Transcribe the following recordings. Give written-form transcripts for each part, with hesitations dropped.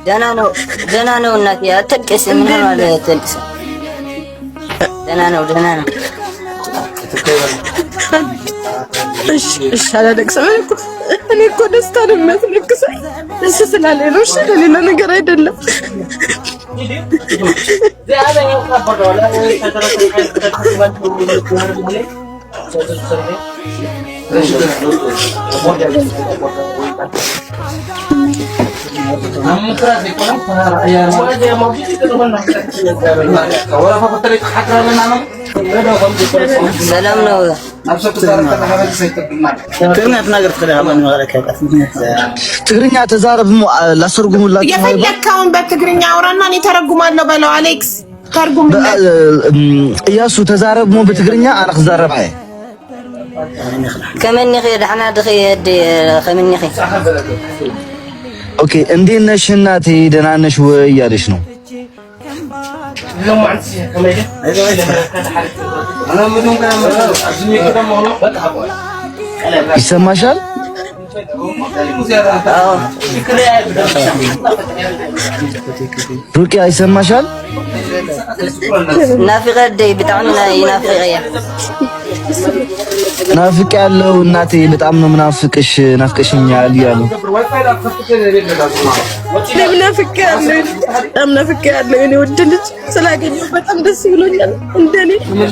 ደህና ነው እናቴ አትልቅስ ምን ሆነ አትልቅስ ደህና ነው እሺ አላለቅስም እኔ እኮ ደስታ ነው የሚያስለቅሰኝ እሺ ስላለኝ ነው እሺ ሌላ ነገር አይደለም ሰላም ነው ትግርኛ ተዛረብ ላስተርጉሙላችሁ የፈለከውን በትግርኛ አውራና እኔ ተረጉማለሁ በለው አሌክስ ተርጉምልኝ እያሱ ተዛረብ ሞ በትግርኛ አና خزارب هاي كمني خي دحنا دخي هدي خمني خي اوكي እንዴት ነሽ እናቴ ደህና ነሽ ወይ እያለሽ ነው ይሰማሻል ሩቂያ ይሰማሻል نافقة دي بتاعنا ينافقية ናፍቅ ያለው እናቴ በጣም ነው ምናፍቅሽ ናፍቀሽኛል ያሉ ናፍቅ ያለው እኔ ወድ ልጅ ስላገኘሁ በጣም ደስ ብሎኛል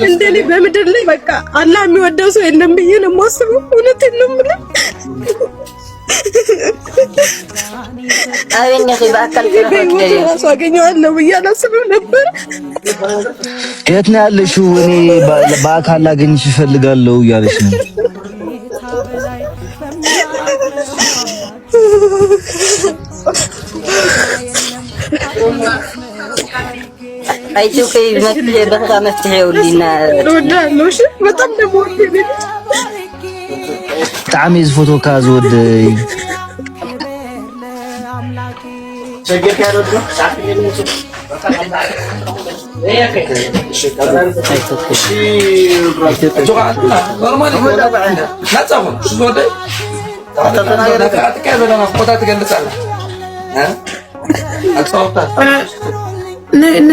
እንደኔ በምድር ላይ በቃ አላህ የሚወደው ሰው የለም ብዬ ነው የማስበው እውነቴን ነው የምልህ አቤት ነህ በአካል ከራሱ አገኘዋለሁ ብዬ አላስብም ነበር የት ነው ያለሽው እኔ በአካል ላገኝሽ እፈልጋለሁ እያለሽ ነው አይቱ ከይ መፍትሄው ሊና ወዳለሽ በጣም ደሞ تعميز فوتو كازود شجع كارو ده ساعتين الموسم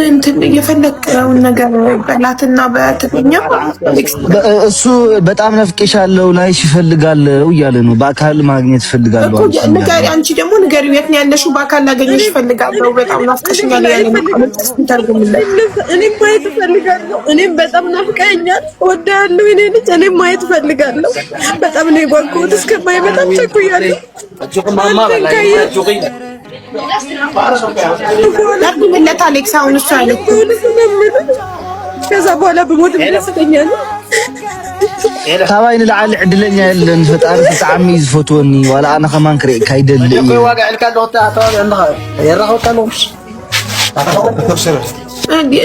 እንትን የፈለከውን ነገር በላትና በትግርኛ እሱ በጣም ነፍቄሻለሁ ላይሽ እፈልጋለሁ እያለ ነው በአካል ማግኘት እፈልጋለሁ ንገሪ አንቺ ደግሞ ንገሪው የት ነው ያለሽው በአካል ላገኝሽ እፈልጋለሁ በጣም ናፍቀሽኛል ያለ ነው እኔም ማየት እፈልጋለሁ እኔም በጣም ናፍቀኛል እወዳለሁ እኔ ልጅ እኔም ማየት እፈልጋለሁ በጣም ነው የጓጓሁት እስከማይ በጣም ቸኩያለሁ ለምን አሌክስ አሁን እሱ አይልም ከዛ በኋላ በሞት ደስተኛል ታባይን ለዓል ዕድለኛ የለን ፈጣሪ ተዓሚ ዝፈትወኒ ዋላ አና ከማን ክሬ ካይደል ቆይ ዋጋ ዕልካለሁ ታታው እንደها የራኸው ታሎሽ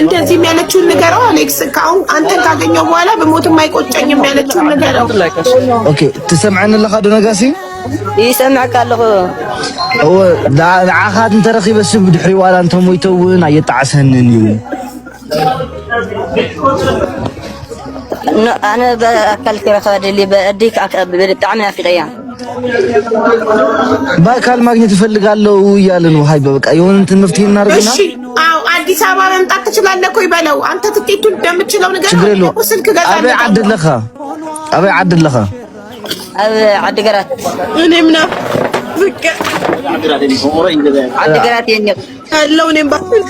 እንደዚህ የሚያለችውን ንገረው አሌክስ ካሁን አንተን ካገኘው በኋላ በሞትም አይቆጨኝም ያለችውን ንገረው ኦኬ ትሰምعن لك هذا نغاسي يسمعك الله هو دعاخات انت رخي بس بدحري ولا انت مويتون ايتعسنني انا باكلك رخاد اللي باديك بتعمل في غيان በአካል ማግኘት እፈልጋለሁ እያለ ነው ሃይ በቃ የሆነ እንትን መፍትሄ እናርግና እሺ አው አዲስ አበባ መምጣት ትችላለህ ኮይ በለው አንተ ትኬቱን እንደምትችለው ነገር ስልክ ገዛለህ አበይ አድለኻ አድገራት እኔ ምናፍ ፍቅ አድገራት የኔ አለው እኔም ባፈል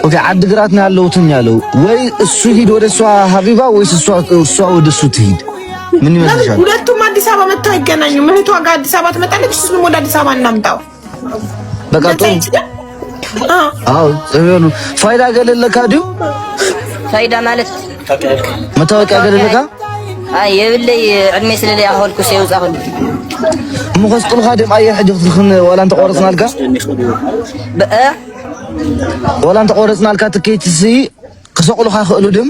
ኦኬ አድገራት ነው ያለውትን ያለው ወይ እሱ ሂድ ወደ እሷ ሀቢባ ወይስ እሷ ወደ እሱ ትሂድ ምን ይመስልሻል ሁለቱም አዲስ አበባ መጥተው አይገናኙም እህቷ ጋር አዲስ አበባ ትመጣለች እሱንም ወደ አዲስ አበባ እናምጣው በቃ አው ዘበሉ ፋይዳ ገለለካ ዲው ፋይዳ ማለት መታወቂያ ገለለካ አይ የብለይ ዕድሜ ስለላይ አሁልኩ ሲውጽ አሁን مخصطل خادم اي حاجه تخن ولا انت قرصنا لك بقى ولا انت قرصنا لك تكيت سي كسقلو خاخلو دم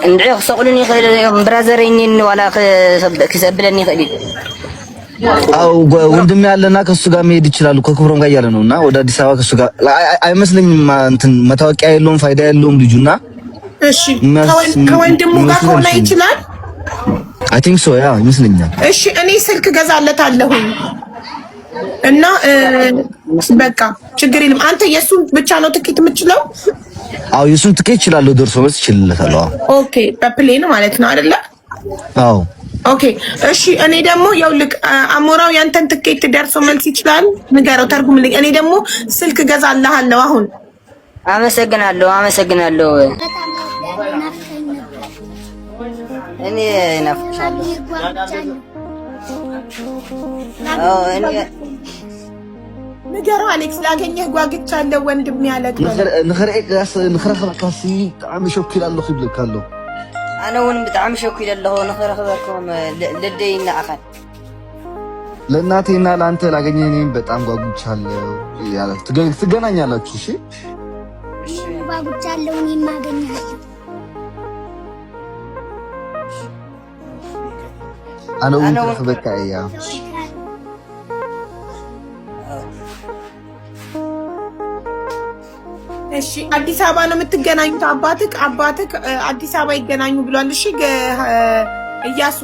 ندعي خسقلني خير برازرينين ولا كسبلني خير አው ወንድም ያለና ከሱ ጋር መሄድ ይችላል ከክብሮም ጋር ያለ ነውና ወደ አዲስ አበባ ከሱ ጋር አይመስልኝም እንትን መታወቂያ የለውም ፋይዳ የለውም ልጁና እሺ ከወንድሙ ጋር ሆነ ይችላል I think so ያ ይመስልኛል እሺ እኔ ስልክ ገዛለታለሁ እና በቃ ችግር የለም። አንተ የሱን ብቻ ነው ትኬት የምትችለው? አዎ የሱን ትኬት እችላለሁ፣ ደርሶ መልስ እችላለሁ። ኦኬ በፕሌን ማለት ነው አይደለ? አዎ ኦኬ እሺ። እኔ ደግሞ ይኸውልህ አሞራው ያንተን ትኬት ደርሶ መልስ ይችላል፣ ንገረው፣ ተርጉምልኝ። እኔ ደግሞ ስልክ ገዛልሃለሁ አሁን። አመሰግናለሁ። እኔ ናፍቅሻለሁ። ንገረው አሌክስ፣ ላገኘህ ጓግቻለሁ ወንድም ያለቅ ንኽረኽበካሲ ብጣዕሚ ሸኪል ኣለኹ ይብለካ ኣሎ። ኣነ እውን ብጣዕሚ ሸኪል ኣለኹ ንኽረኽበኩም ልደይና ኣኻል ለእናቴና ለአንተ ላገኘህ እኔም በጣም ጓጉቻለሁ። ትገናኛላችሁ። እሺ ጓጉቻለሁ። እኔም አገኛለሁ። ኣነ እውን ክረኽበካ እያ። እሺ አዲስ አበባ ነው የምትገናኙት? አባትህ አዲስ አበባ ይገናኙ ብሏል። እሺ እያሱ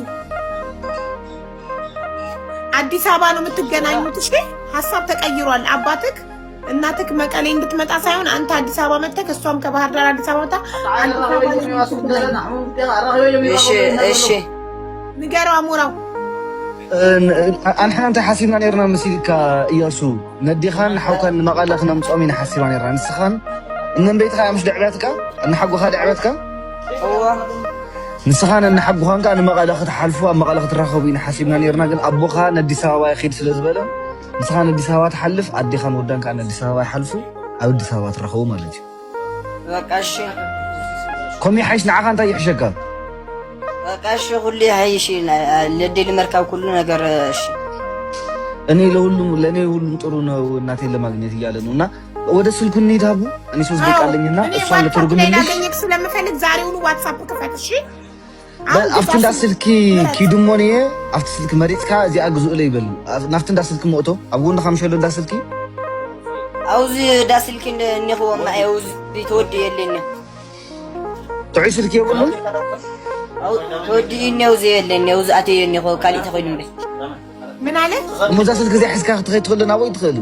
አዲስ አበባ ነው የምትገናኙት? እሺ ሀሳብ ተቀይሯል። አባትህ እናትህ መቀሌ እንድትመጣ ሳይሆን አንተ አዲስ አበባ መጥተህ እሷም ከባህር ዳር አዲስ አበባ መጣ። እሺ ንገረው አሞራው። ኣንሕና እንታይ ሓሲብና ነርና መሲልካ እያሱ ነዲኻን ሓውካን ንመቐለ ክነምፅኦም ኢና ሓሲባ ነርና። ንስኻን እነንበይትኻ ምስ ድዕብያትካ እነሓጉኻ ድዕብያትካ ንስኻን እነሓጉኻን ከዓ ንመቐለ ክትሓልፉ ኣብ መቐለ ክትራኸቡ ኢና ሓሲብና ነርና። ግን ኣቦኻ ንኣዲስ ኣበባ ይኸይድ ስለ ዝበለ ንስኻ ንኣዲስ ኣበባ ትሓልፍ፣ ኣዴኻን ወዳን ከዓ ንኣዲስ ኣበባ ይሓልፉ፣ ኣብ ኣዲስ ኣበባ ትራኸቡ ማለት እዩ። በቃ እሺ። ከምኡ ሓይሽ ንዓኻ እንታይ ይሕሸካ? በቃ እሺ ሁሉ ይሐይሽ ለደል መርካብ ሁሉ ነገር እሺ። እኔ ለእኔ ሁሉም ጥሩ ነው እናቴን ለማግኘት እያለ ነው። እና ወደ ስልኩ እንሂድ አቡ። እኔ 3 ደቂቃ አለኝና እሷን ልተርጉምልሽ። ላገኘክ ስለምፈልግ ዛሬውኑ ዋትስአፕ ክፈት። እሺ ኣብቲ እንዳ ስልኪ ኪዱሞን እየ ኣብቲ ስልኪ መሪፅካ እዚኣ ግዝኡ ለ ይበሉ ናብቲ እንዳ ስልኪ መእቶ ኣብ ጎንኻ ምሸሎ እንዳ ስልኪ ኣውዚ እንዳ ስልኪ እኒኽዎ ማየ ኣውዚ ተወዲ የለኒ ጥዑይ ስልኪ የብሉን ተወዲእኒ ኣውዚ የለኒ ኣውዚ ኣተየኒ ኸ ካሊእ ተኸይዱ ምን አለ እሞዛ ስልኪ እዚኣ ሒዝካ ክትኸይድ ትኽእል ናበይ ትኽእል?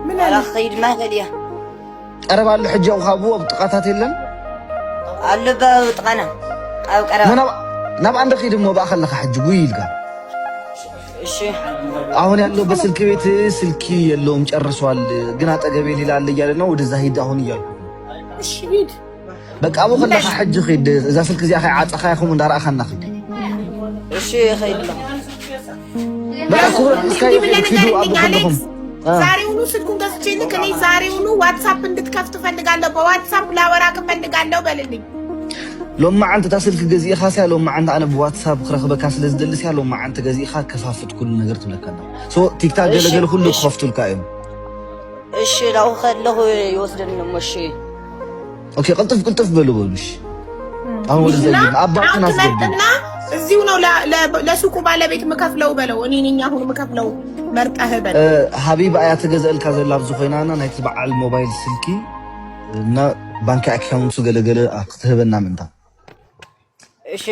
ምን አለ ክኸይድ ማ ይኽእል እያ ቀረባ ኣሎ ሕጂ ኣብኻ ቡ ኣብ ጥቃታት የለን ኣሎ ጥቃና ኣብ ቀረባ ናብ አንደ ኺድ እሞ በኣ ከለኻ ሕጂ ጉይ ኢልካ እሺ። አሁን ያለው በስልክ ቤት ስልኪ የለውም ጨርሷል፣ ግን አጠገቤ ሌላ አለ እያለ ነው። ወደዛ ሂድ አሁን እያልኩ እሺ ሂድ በቃ አቡ ከለኻ ሕጂ ኺድ እዛ ስልክ እዚኣ ዓፀኻ ይኹም እንዳረኣኻና ኺድ እሺ ኸይድ በቃ ኩብረት እስካይ ኪዱ አቡ ከለኹም ዛሬውኑ ስልኩን ገዝቼልክ እኔ ዛሬውኑ ዋትስአፕ እንድትከፍት እፈልጋለሁ። በዋትስአፕ ላወራክ እፈልጋለሁ በልልኝ። ሎማ ዓንተ እታ ስልኪ ገዚእኻ ስያ ሎማ ዓንተ ኣነ ብዋትስኣፕ ክረኽበካ ስለ ዝደሊ ስያ ሎማ ዓንተ ገዚእኻ ከፋፍት ኩሉ ነገር ትብለካና ቲክታክ ገለገለ ኩሉ ክኸፍቱልካ እዮም። እሺ ላው ከለኹ ይወስደኒ እሞ እሺ ኦኬ ቅልጥፍ በሉ እሺ። አሁን ወደ ዘይና አባትና አስገቡና እዚሁ ነው ለሱቁ ባለቤት ምከፍለው በለው። እኔ ነኝ አሁን ምከፍለው መርጠህ በል። ሀቢብ አያ ተገዘልካ ዘላ ብዙ ኮይናና ናይቲ በዓል ሞባይል ስልኪ እና ባንክ አካውንቱ ገለገለ ክትህበና ምንታ እሺ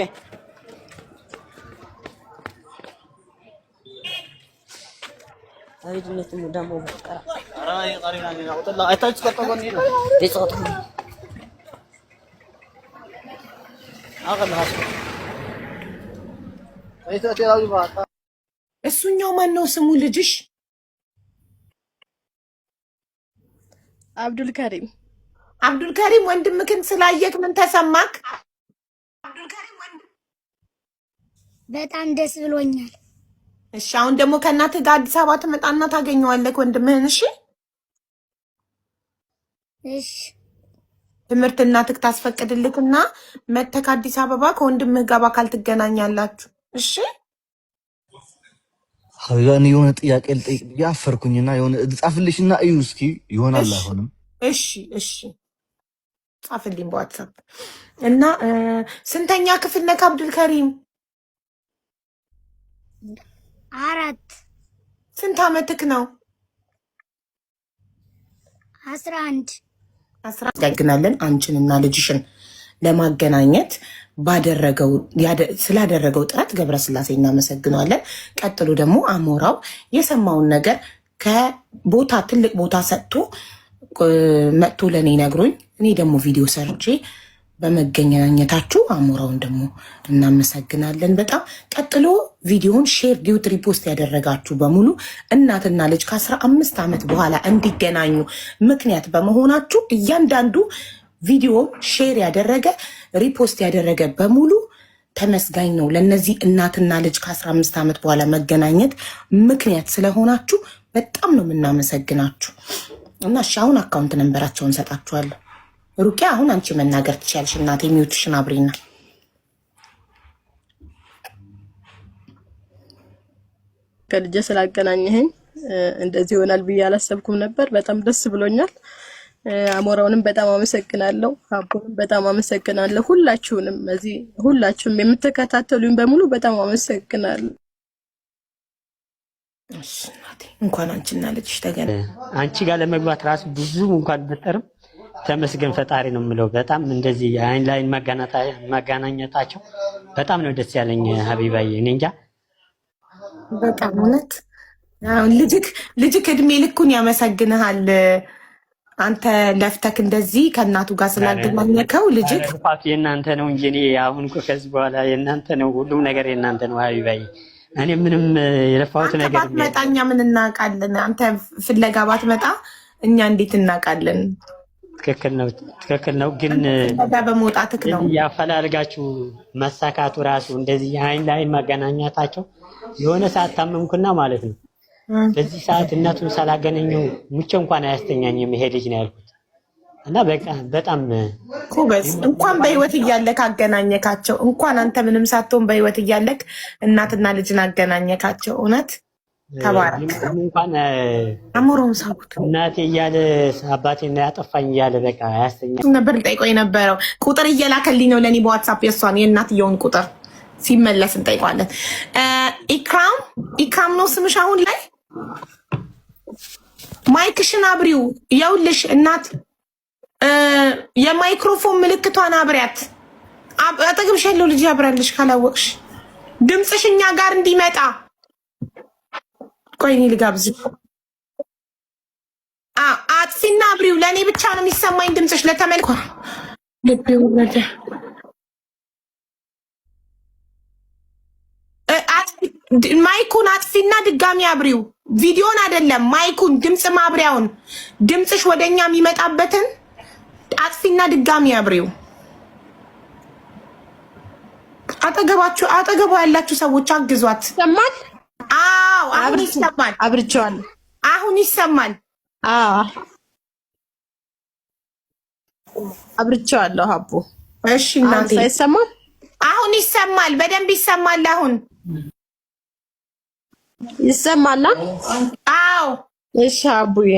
አይድነት ሙዳሞ በቀራ አራይ ቀሪና ነው ወጣላ አይታች ከተቆን ይላ ይጽት አገላስ አይታች ያሉ ባታ እሱኛው ማን ነው ስሙ ልጅሽ? አብዱልከሪም አብዱልከሪም ወንድምክን ስላየክ ምን ተሰማክ? አብዱልከሪም ወንድም በጣም ደስ ብሎኛል። እሺ አሁን ደግሞ ከእናትህ ጋር አዲስ አበባ ትመጣና ታገኘዋለህ ወንድምህን። እሺ እሺ ትምህርት እናትህ ታስፈቅድልክና መተክ አዲስ አበባ ከወንድምህ ጋር በአካል ትገናኛላችሁ። እሺ ሀቢባን የሆነ ጥያቄ ልጠይቅ ያፈርኩኝና የሆነ ጻፍልሽና እዩ እስኪ ይሆናል አይሆንም? እሺ ጻፍልኝ በዋትስአፕ እና ስንተኛ ክፍል ነህ አብዱልከሪም? 4 ስንት አመትክ ነው? 11 ያግናለን አንቺንና ልጅሽን ለማገናኘት ስላደረገው ጥረት ገብረስላሴ እናመሰግናለን። ቀጥሎ ደግሞ አሞራው የሰማውን ነገር ከቦታ ትልቅ ቦታ ሰጥቶ መጥቶ ለእኔ ነግሮኝ እኔ ደግሞ ቪዲዮ ሰርቼ በመገናኘታችሁ አሞራውን ደግሞ እናመሰግናለን በጣም። ቀጥሎ ቪዲዮውን ሼር ዲዩት ሪፖስት ያደረጋችሁ በሙሉ እናትና ልጅ ከ15 ዓመት በኋላ እንዲገናኙ ምክንያት በመሆናችሁ እያንዳንዱ ቪዲዮውን ሼር ያደረገ ሪፖስት ያደረገ በሙሉ ተመስጋኝ ነው። ለነዚህ እናትና ልጅ ከ15 ዓመት በኋላ መገናኘት ምክንያት ስለሆናችሁ በጣም ነው የምናመሰግናችሁ። እና እሺ አሁን አካውንት ነንበራቸውን ሰጣችኋለሁ። ሩቂያ አሁን አንቺ መናገር ትችያለሽ እናቴ፣ ሚውትሽን አብሪና። ከልጄ ስላገናኘኸኝ እንደዚህ ይሆናል ብዬ አላሰብኩም ነበር። በጣም ደስ ብሎኛል። አሞራውንም በጣም አመሰግናለሁ። አቦንም በጣም አመሰግናለሁ። ሁላችሁም የምትከታተሉኝ በሙሉ በጣም አመሰግናለሁ። እንኳን አንቺና ልጅሽ ተገናኙ። አንቺ ጋር ለመግባት ራሱ ብዙ እንኳን ብጠርም ተመስገን ፈጣሪ ነው የምለው። በጣም እንደዚህ አይን ላይ ማገናኘታቸው በጣም ነው ደስ ያለኝ ሀቢባዬ። እኔ እንጃ በጣም እውነት ልጅክ እድሜ ልኩን ያመሰግንሃል። አንተ ለፍተክ እንደዚህ ከእናቱ ጋር ስላገናኘከው ልጅክ የእናንተ ነው እንጂ እኔ አሁን እኮ ከዚህ በኋላ የእናንተ ነው፣ ሁሉም ነገር የእናንተ ነው ሀቢባዬ። እኔ ምንም የለፋሁት ነገር ባትመጣ እኛ ምን እናውቃለን? አንተ ፍለጋ ባትመጣ እኛ እንዴት እናውቃለን? ትክክል ነው። ግን በመውጣትክ ነው ያፈላልጋችሁ መሳካቱ ራሱ እንደዚህ አይን ለአይን ማገናኘታቸው የሆነ ሰዓት ታመምኩና ማለት ነው። በዚህ ሰዓት እናቱን ሳላገናኘው ሙቼ እንኳን አያስተኛኝም ይሄ ልጅ ነው ያልኩት። እና በቃ በጣም ኩበስ እንኳን በህይወት እያለክ አገናኘካቸው። እንኳን አንተ ምንም ሳትሆን በህይወት እያለክ እናትና ልጅን አገናኘካቸው። እውነት ተባረክ። እንኳን አሞራውን ሳቡት እናቴ እያለ አባቴ እና ያጠፋኝ እያለ በቃ አያስተኛኝ ነበር። ልጠይቀው የነበረው ቁጥር እየላከልኝ ነው ለእኔ በዋትሳፕ የእሷን የእናትየውን ቁጥር ሲመለስ እንጠይቋለን። ኢክራም ነው ስምሽ አሁን ላይ? ማይክሽን አብሪው። የውልሽ እናት የማይክሮፎን ምልክቷን አብሪያት። አጠገብሽ ያለው ልጅ ያብራልሽ ካላወቅሽ ድምፅሽ እኛ ጋር እንዲመጣ። ቆይ እኔ ልጋብዝ። አጥፊና አብሪው። ለእኔ ብቻ ነው የሚሰማኝ ድምፅሽ። ለተመልኳ ልቤ ወረደ። ማይኩን አጥፊና ድጋሚ አብሪው። ቪዲዮን አይደለም ማይኩን፣ ድምፅ ማብሪያውን፣ ድምፅሽ ወደኛ የሚመጣበትን አጥፊና ድጋሚ አብሪው። አጠገቧ ያላችሁ ሰዎች አግዟት። ይሰማል? አዎ አሁን ይሰማል። አብርቼዋለሁ። አሁን ይሰማል። አዎ አብርቼዋለሁ። አቦ እሺ እናንተ ይሰማል? አሁን ይሰማል። በደንብ ይሰማል። አሁን ይሰማል? አዎ እሺ አቡዬ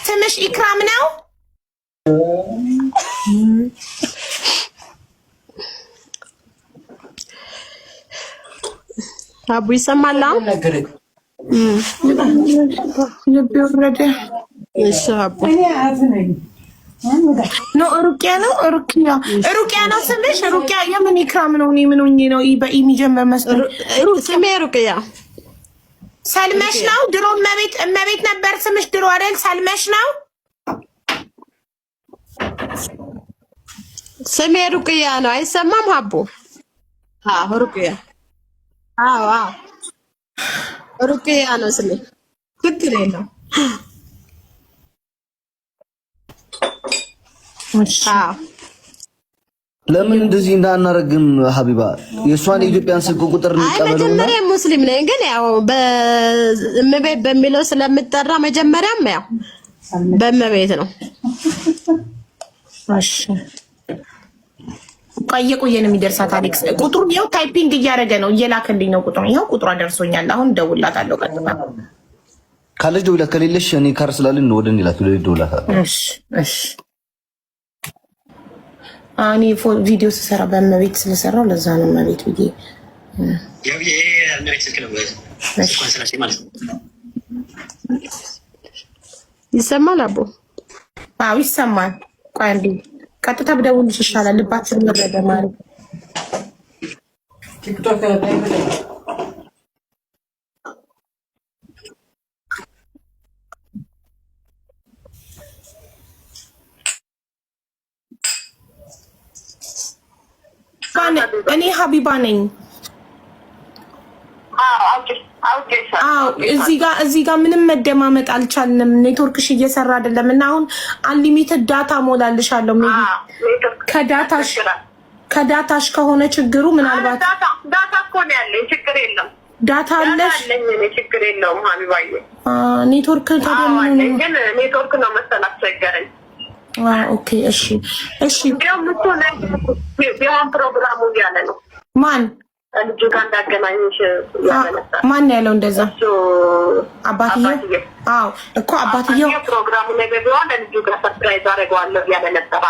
ስምሽ ኢክራም ነው? አቡ ይሰማል? ልቤ ወረደ። እሺ አቡ ኖ ሩቅያ ነው። ሩቅያ ነው ስምሽ? ሩቅያ የምን ኢክራም ነው? እኔ ምን ሆኜ ነው በኢ የሚጀምር መስሎኝ። ስሜ ሩቅያ ሰልመሽ ነው? ድሮ እመቤት ነበር ስምሽ ድሮ አይደል? ሰልመሽ ነው ስሜ። ሩቅያ ነው። አይሰማም አቡ? አዎ ሩቅያ። አዎ ሩቅያ ነው ስሜ። ችግር የለውም። ለምን እንደዚህ እንዳናረግም ሀቢባ የእሷን የኢትዮጵያን ስልክ ቁጥር እንቀበለውና መጀመሪያ ሙስሊም ነኝ፣ ግን ያው በእመቤት በሚለው ስለምጠራ መጀመሪያም ያው በእመቤት ነው። እሺ ቆየ ነው የሚደርሳት። አሌክስ ቁጥሩን ይኸው ታይፒንግ እያደረገ ነው፣ እየላከልኝ ነው ቁጥሩን። ይኸው ቁጥሯ ደርሶኛል። አሁን ደውላታለሁ ቀጥታ። ካለች ደውላት፣ ከሌለሽ እኔ ካር ስላልን ወደ እኔ ላት ደውላታለሁ። እሺ እኔ ቪዲዮ ስሰራ በእመቤት ስለሰራው ለዛ ነው እመቤት ብዬ ይሰማል አቦ? አዎ ይሰማል። ቆይ አንዴ ቀጥታ ብደውልሽ ይሻላል። ልባችን ወረደ ማለት ቲክቶክ ላይ እኔ ሀቢባ ነኝ። እዚህ ጋር ምንም መደማመጥ አልቻልንም። ኔትወርክሽ እየሰራ አይደለም እና አሁን አንሊሚትድ ዳታ ሞላልሻለሁ። ከዳታሽ ከሆነ ችግሩ ምናልባት ዳታ እኮ ነው ያለኝ፣ ችግር የለም። ዳታ አለሽ? ችግር የለውም ሀቢባዬ። ኔትወርክ ተደምኑ ግን ኔትወርክ ነው መሰል አስቸገረኝ። ኦኬ እሺ ቢሆን ፕሮግራሙ እያለ ነው። ማን ልጁ ጋር እንዳገናኝሽ ማን ያለው እንደዛ? አባትየው? አዎ እኮ አባትየው ፕሮግራሙ ነገር ቢሆን ለልጁ ጋር ሰርፕራይዝ አደርገዋለሁ እያለ ነበር።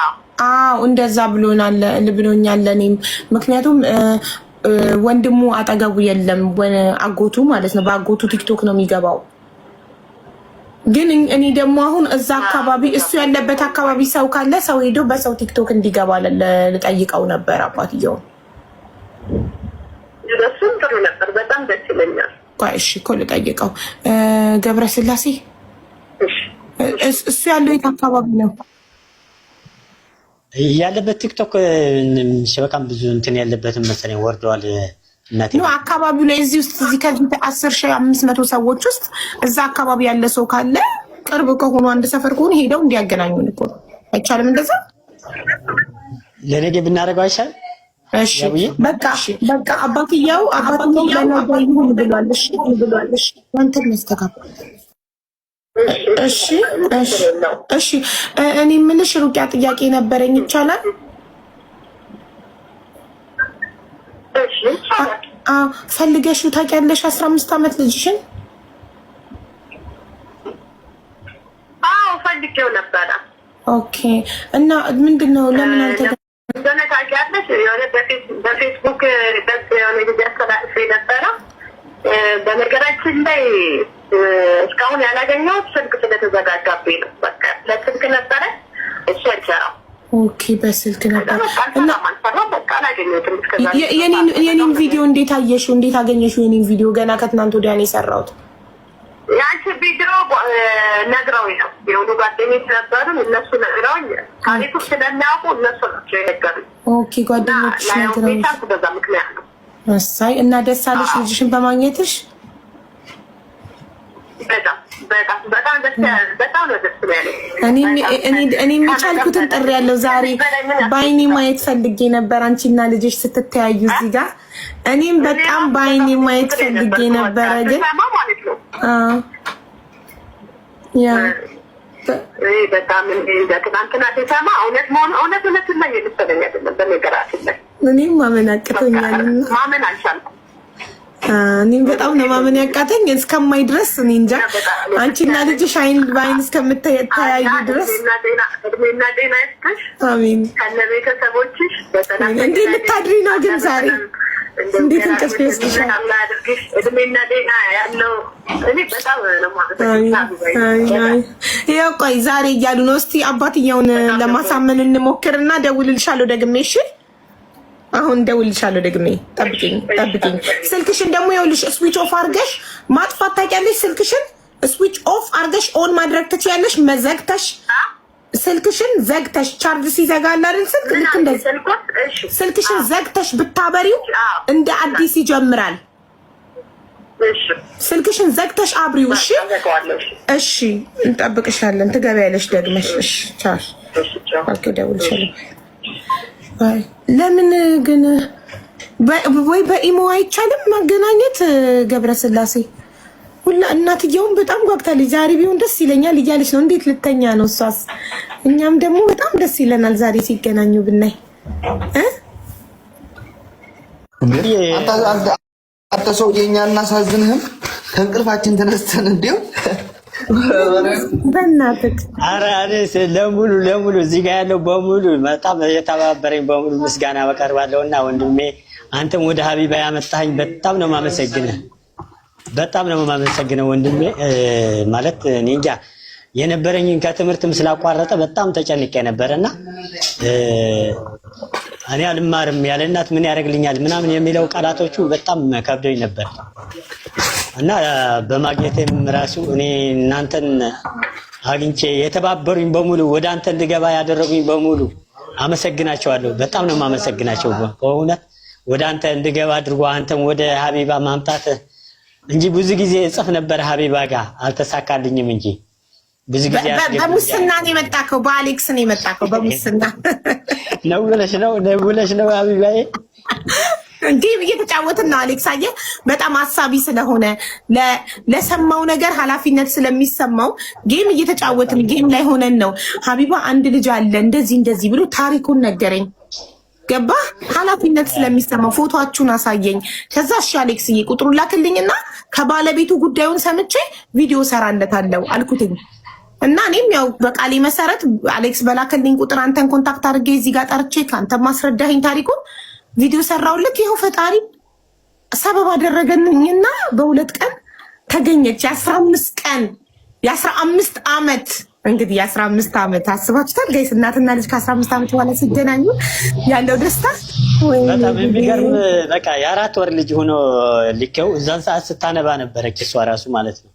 አዎ እንደዛ ብሎኛል። እኔም ምክንያቱም ወንድሙ አጠገቡ የለም፣ አጎቱ ማለት ነው። በአጎቱ ቲክቶክ ነው የሚገባው። ግን እኔ ደግሞ አሁን እዛ አካባቢ እሱ ያለበት አካባቢ ሰው ካለ ሰው ሄዶ በሰው ቲክቶክ እንዲገባ ልጠይቀው ነበር አባትየውን። እሱም ጥሩ ነበር፣ በጣም ደስ ይለኛል። እሺ እኮ ልጠይቀው። ገብረስላሴ እሱ ያለው የት አካባቢ ነው ያለበት? ቲክቶክ ሸበካም ብዙ እንትን ያለበትም መሰለኝ ወርደዋል። እናቴ ነው አካባቢው ላይ እዚህ ውስጥ እዚህ ከዚህ 10,500 ሰዎች ውስጥ እዛ አካባቢ ያለ ሰው ካለ ቅርብ ከሆኑ አንድ ሰፈር ከሆኑ ሄደው እንዲያገናኙን እኮ አይቻልም? እንደዛ ለነገ ብናደርገው አይሻልም? እሺ በቃ አባትየው ለነገ ይሁን ብሏል። እሺ አንተም መስተካከል። እሺ እኔ የምልሽ ሩቂያ ጥያቄ ነበረኝ። ይቻላል? ፈልገሽው ታውቂያለሽ? 15 ዓመት ልጅሽን? አዎ ፈልጌው ነበረ። ኦኬ እና ምንድነው ለምን አንተ ታውቂያለሽ? የሆነ በፌስቡክ ገጽ የሆነ ጊዜ አስተላልፌ ነበረ። በነገራችን ላይ እስካሁን ያላገኘሁት ስልክ ስለተዘጋጋብኝ ነው። በቃ ለስልክ ነበረ እሱ አይሰራም። ኦኬ በስልክ ነበር እና የኔን ቪዲዮ እንዴት አየሽው? እንዴት አገኘሽው? የኔን ቪዲዮ ገና ከትናንት ወዲያ ነው የሰራሁት። ያንቺ ቪዲዮ ነግረውኝ ነው የሆኑ ጓደኞች ነበሩ፣ እነሱ ነግረውኝ ታሪኩ ስለሚያውቁ እነሱ ናቸው የነገሩኝ። ኦኬ ጓደኞች ነግረውኝ በዛ ምክንያት ነው። እሰይ እና ደስ አለሽ ልጅሽን በማግኘትሽ? እኔ የቻልኩትን ጥሪ ያለው ዛሬ በአይኔ ማየት ፈልጌ ነበር አንቺና ልጅሽ ስትተያዩ እዚህ ጋር። እኔም በጣም በአይኔ ማየት ፈልጌ ነበረ ግን በጣም ትናንትና ሲሰማ እውነት ላይ የመሰለኝ አይደለም። በነገራችን ላይ እኔም ማመን አቅቶኛል። ማመን አልቻልኩም። እኔም በጣም ነው ማመን ያቃተኝ እስከማይ ድረስ። እኔ እንጃ አንቺና ልጅሽ አይን በአይን እስከምትተያዩ ድረስ እድሜና ጤና ይስጥሽ። አሜን። ከነ ቤተሰቦችሽ በሰላም እንዴት ልታድሪ ነው ግን ዛሬ? እንዴት እንቅልፍ ይወስድሻል? እድሜና ጤና ያለው እኔ በጣም ነው ማለት ነው። ያው ቆይ ዛሬ እያሉ ነው። እስቲ አባትየውን ለማሳመን እንሞክርና ደውልልሻለሁ ደግሜ። እሺ አሁን ደውልልሻለሁ ደግሜ። ጠብቂኝ። ስልክሽን ደግሞ ይኸውልሽ ስዊች ኦፍ አድርገሽ ማጥፋት ታውቂያለሽ? ስልክሽን ስዊች ኦፍ አድርገሽ ኦን ማድረግ ትችያለሽ። መዘግተሽ ስልክሽን ዘግተሽ ቻርጅ ሲዘጋል አይደል ስልክ ልክ እንደዚህ ስልክሽን ዘግተሽ ብታበሪው እንደ አዲስ ይጀምራል። ስልክሽን ዘግተሽ አብሪው። እሺ እንጠብቅሻለን። ትገቢያለሽ ደግመሽ። እሺ ቻው። ኦኬ ደውልልሻለሁ። ለምን ግን ወይ በኢሞ አይቻልም ማገናኘት? ገብረስላሴ ሁላ እናትየውን በጣም ጓግታለች። ዛሬ ቢሆን ደስ ይለኛል እያለች ነው። እንዴት ልተኛ ነው እሷስ? እኛም ደግሞ በጣም ደስ ይለናል ዛሬ ሲገናኙ ብናይ። አንተ ሰውዬ እኛ እናሳዝንህም? ከእንቅልፋችን ተነስተን እንዲሁ በእናትህ ኧረ እኔስ ለሙሉ እዚህ ጋር ያለው በሙሉ በጣም የተባበረኝ በሙሉ ምስጋና በቀርባለሁና ወንድሜ አንተም ወደ ሀቢባ ያመጣኸኝ በጣም ነው የማመሰግነው። ወንድሜ ማለት እኔ እንጃ የነበረኝን ከትምህርትም ስላቋረጠ በጣም ተጨንቄ ነበርና እኔ አልማርም ያለ እናት ምን ያደርግልኛል ምናምን የሚለው ቃላቶቹ በጣም ከብዶኝ ነበር እና በማግኘቴም ራሱ እኔ እናንተን አግኝቼ የተባበሩኝ በሙሉ ወደ አንተ እንድገባ ያደረጉኝ በሙሉ አመሰግናቸዋለሁ። በጣም ነው የማመሰግናቸው በእውነት ወደ አንተ እንድገባ አድርጎ አንተም ወደ ሀቢባ ማምጣት እንጂ ብዙ ጊዜ እጽፍ ነበር ሀቢባ ጋር አልተሳካልኝም እንጂ ብዙ ጊዜ በሙስና ነው የመጣከው፣ በአሌክስ ነው የመጣከው። በሙስና ነው ብለሽ ነው ሀቢባዬ። ጌም እየተጫወትን ነው አሌክስ። አየህ በጣም አሳቢ ስለሆነ ለሰማው ነገር ኃላፊነት ስለሚሰማው ጌም እየተጫወትን ጌም ላይ ሆነን ነው ሀቢባ አንድ ልጅ አለ እንደዚህ ብሎ ታሪኩን ነገረኝ። ገባ ኃላፊነት ስለሚሰማው ፎቶአችሁን አሳየኝ። ከዛ እሺ አሌክስዬ ቁጥሩን ላክልኝና ከባለቤቱ ጉዳዩን ሰምቼ ቪዲዮ ሰራለታለሁ አልኩትኝ። እና እኔም ያው በቃሌ መሰረት አሌክስ በላክልኝ ቁጥር አንተን ኮንታክት አድርጌ እዚህ ጋር ጠርቼ ከአንተ ማስረዳኸኝ ታሪኩን ቪዲዮ ሰራውልክ። ይኸው ፈጣሪ ሰበብ አደረገኝና በ2 ቀን ተገኘች። የ15 ዓመት እንግዲህ የ15 ዓመት አስባችሁታል ጋይስ? እናትና ልጅ ከ15 ዓመት በኋላ ሲገናኙ ያለው ደስታ በጣም የሚገርም። በቃ የ4 ወር ልጅ ሆኖ ልኬው እዛን ሰዓት ስታነባ ነበረች እሷ ራሱ ማለት ነው።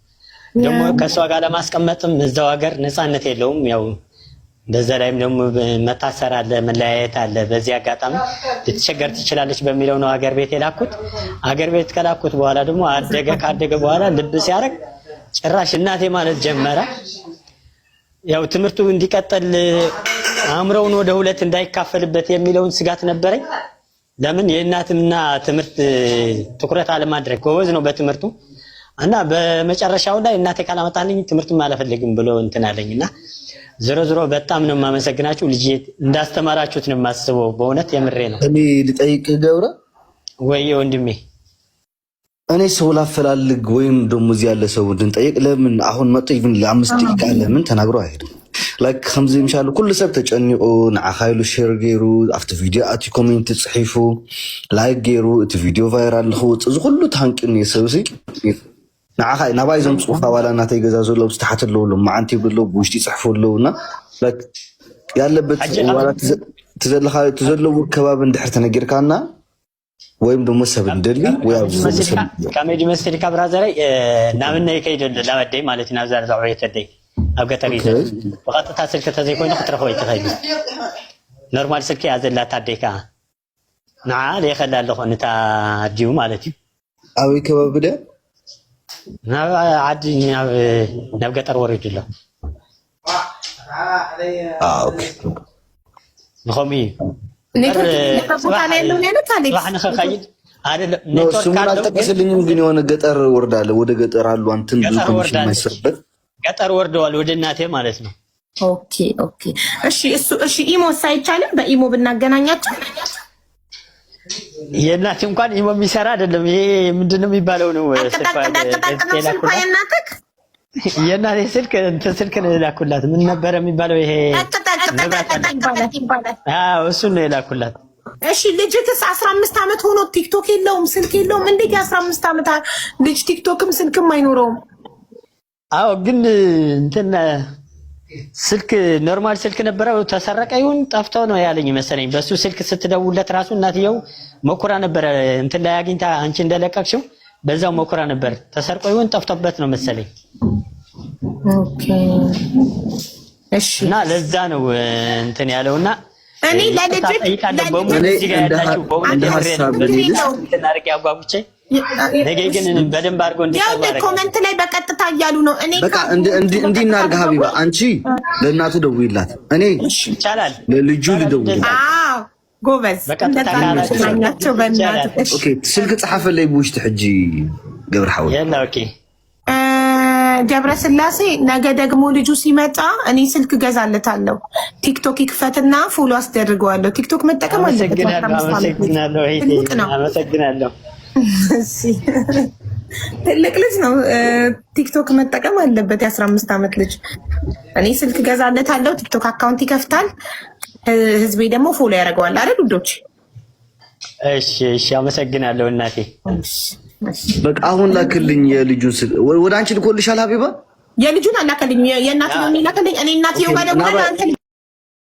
ደግሞ ከሷ ጋር ለማስቀመጥም እዛው ሀገር ነፃነት የለውም። ያው በዛ ላይም ደግሞ መታሰር አለ፣ መለያየት አለ። በዚህ አጋጣሚ ልትቸገር ትችላለች በሚለው ነው ሀገር ቤት የላኩት። ሀገር ቤት ከላኩት በኋላ ደግሞ ካደገ በኋላ ልብ ሲያደርግ ጭራሽ እናቴ ማለት ጀመረ። ያው ትምህርቱ እንዲቀጥል አእምሮውን ወደ 2 እንዳይካፈልበት የሚለውን ስጋት ነበረኝ። ለምን የእናትና ትምህርት ትኩረት አለማድረግ። ጎበዝ ነው በትምህርቱ እና በመጨረሻው ላይ እናቴ ካላመጣልኝ ትምህርቱን አልፈልግም ብሎ እንትን አለኝና ዞሮ በጣም ነው የማመሰግናችሁ። ልጅ እንዳስተማራችሁት ነው የማስበው። በእውነት የምሬ ነው። እኔ ልጠይቅ ገብረ ወይ ወንድሜ፣ እኔ ሰው ላፈላልግ ወይም ደግሞ እዚህ ያለ ሰው እንድንጠይቅ ለምን አሁን መጥቶ ኢቭን ለ5 ደቂቃ ለምን ተናግሮ አይሄድም? ላይክ ከምዚ ምሻሉ ኩሉ ሰብ ተጨኒቁ ንዓኻይሉ ሼር ገይሩ ኣብቲ ቪድዮ ኣቲ ኮሜንት ጽሒፉ ላይክ ገይሩ እቲ ቪድዮ ቫይራል ንኽውፅእ እዚ ኩሉ ታንቅን የሰብሲ ንዓኻይ ናባይ ዘምፅኡካ ዋላ እናተይ ገዛ ዘሎ ብስተሓት ኣለውሎ መዓንቲ ይብሎ ብውሽጢ ይፅሕፉ ኣለውና ያለበት ዋላ ትዘለዎ ከባቢ እንድሕር ተነጊርካና ወይም ደግሞ ሰብ እንደሊ ወይ ካሜዲ መስሪካ ብራዘራይ ናምነ ይከይደል ላበደይ ማለት ነው። ዛሬ ዛው የተደይ ኣብ ገጠር ይዘ ወቀጥታ ስልክ ተዘይኮይኑ ክትረኸው ይትኸይድ ኖርማል ስልክ ያዘላት አደይካ ንዓ ለይኸላል ኾንታ ዲዩ ማለት እዩ። ኣበይ ከባቢ ደ ናብ ዓዲ ናብ ገጠር ወሪድሎ ኦኬ ንኸም እዩ ስሙን አልጠቀስልኝም፣ ግን የሆነ ገጠር ወርዳለ ወደ ገጠር አሉ አንተን ብዙ ኮሚሽን የማይሰጥበት ገጠር ወርደዋል ወደ እናቴ ማለት ነው። ኦኬ እሺ ኢሞ ሳይቻልም በኢሞ ብናገናኛቸው የእናቴ እንኳን ኢሞ የሚሰራ አይደለም። ይሄ ምንድነው የሚባለው ነው? የእናቴ ስልክ ነው የላኩላት። ምን ነበረ የሚባለው? ይሄ እሱን ነው የላኩላት። እሺ ልጅክስ 15 ዓመት ሆኖ ቲክቶክ የለውም ስልክ የለውም? እንዴት የ15 ዓመት ልጅ ቲክቶክም ስልክም አይኖረውም? አዎ ግን እንትን ስልክ ኖርማል ስልክ ነበረው ተሰረቀ ይሁን ጠፍቶ ነው ያለኝ መሰለኝ። በሱ ስልክ ስትደውለት ራሱ እናትየው መኩራ ነበረ እንትን ላይ አግኝታ አንቺ እንደለቀቅሽው በዛው መኩራ ነበር። ተሰርቆ ይሁን ጠፍቶበት ነው መሰለኝ። ኦኬ እሺ። እና ለዛ ነው እንትን ያለውና እኔ ለልጅክ ነገ ግን በደንብ አድርጎ እንዲቀርብ ኮሜንት ላይ በቀጥታ እያሉ ነው። እኔ በቃ እንዲህ እናድርግ ሀቢባ፣ አንቺ ለእናቱ ደውይላት፣ እኔ ይቻላል ለልጁ ልደውል። አዎ ጎበዝ፣ እንደታኛቸው በእናትህ። ኦኬ ስልክ ጻፈለይ ብውሽጢ ሕጂ ገብረ ሓወል የላ ኦኬ ገብረ ስላሴ ነገ ደግሞ ልጁ ሲመጣ እኔ ስልክ ገዛለታለሁ። ቲክቶክ ይክፈትና ፎሎ አስደርገዋለሁ። ቲክቶክ መጠቀም አለበት። አመሰግናለሁ። ትልቅ ልጅ ነው፣ ቲክቶክ መጠቀም አለበት። የ15 ዓመት ልጅ እኔ ስልክ ገዛለታለሁ። ቲክቶክ አካውንት ይከፍታል። ህዝቤ ደግሞ ፎሎ ያደርገዋል አይደል ውዶች? እሺ አመሰግናለሁ እናቴ። በቃ አሁን ላክልኝ የልጁን ስልክ። ወደ አንቺ ልኮልሻል ሀቢባ? የልጁን አላከልኝ የእናትየውን ይላከልኝ። እኔ እናትየው ጋር ደግሞ